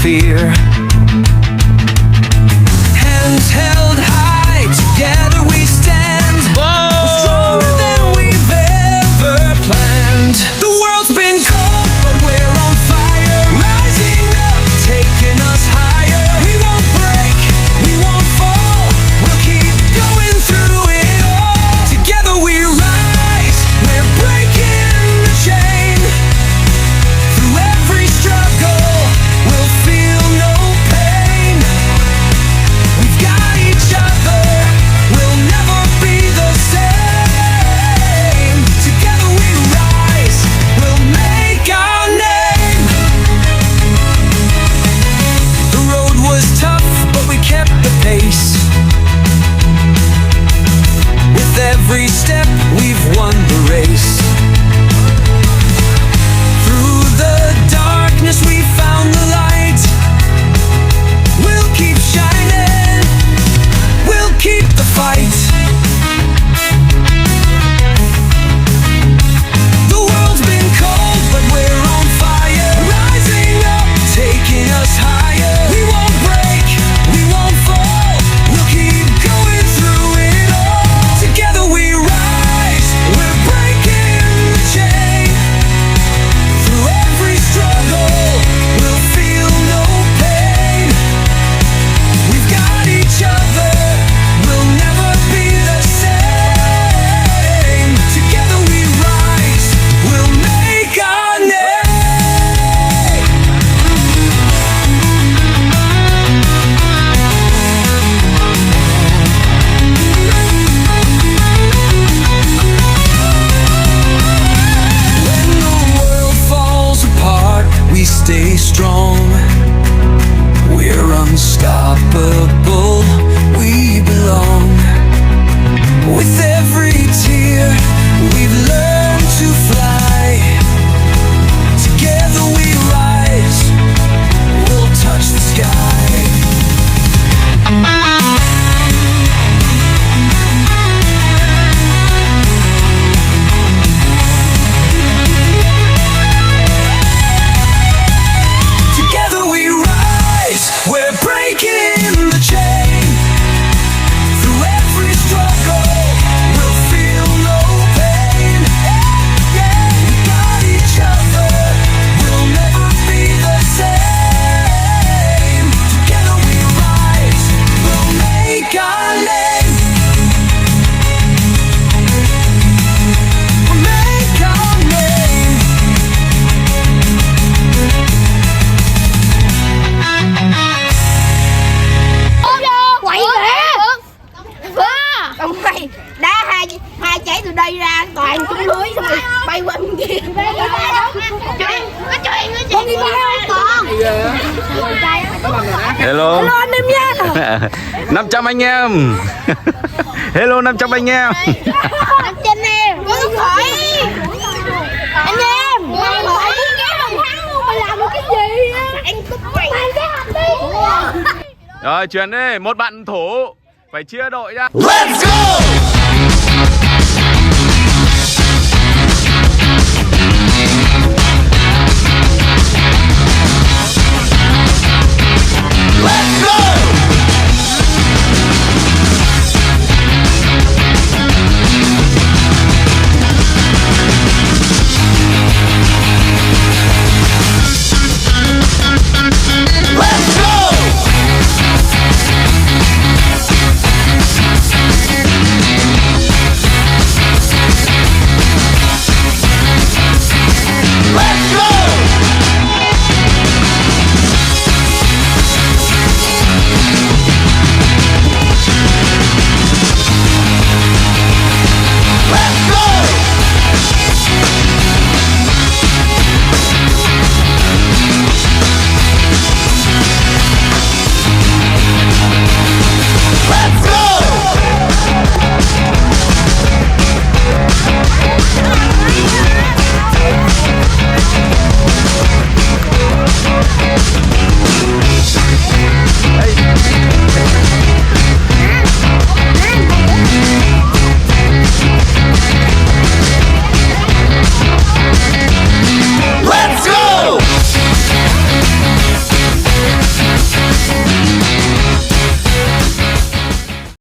fear. Hands held high, together we stand. We're stronger than we've ever planned. The world's been cold, but we're on fire. Rising up, taking us higher. We won't break, we won't fall. We'll keep going through it all. Together we rise, we're breaking the chain. Through every struggle, we'll feel no pain. We've got each other, we'll never be the same. Together we rise, we'll make our name. The road was tough, but we kept the pace. With every step, we've won the race. Through the darkness, we found the light. We'll keep shining, we'll keep the fight. The world's been cold, but we're on fire. Rising up, taking us higher. We won't break, we won't fall. We'll keep going through it all. Together we rise, we're breaking the chain. Through every struggle, we'll feel no pain. We've got each other, we'll never be the same. Together we rise, we'll make our name. When the world falls apart, we stay strong. We're unstoppable, we belong. With every tear, we've learned to fly. Together we rise, we'll touch the sky. Together we rise, we're breaking the chain. Through every struggle, we'll feel no pain. We got each other, we'll never be the same. Together we rise, we'll make our name. We'll make our name. Quậy kìa. Ông mày đá hai trái từ đây ra toàn trúng lưới xong rồi bay qua bên kia. Có chuyện con đi bao con. Hello. Hello anh em nha. 500 anh em. Hello 500 anh em. 500 em. Có khỏi. Anh em. Mày khỏi muốn kéo đồng thắng luôn, mày làm được cái gì á? Anh cúp mày. Mang cái hộp đi. Rồi chuyển đi, một bạn thủ phải chia đội ra. Let's go!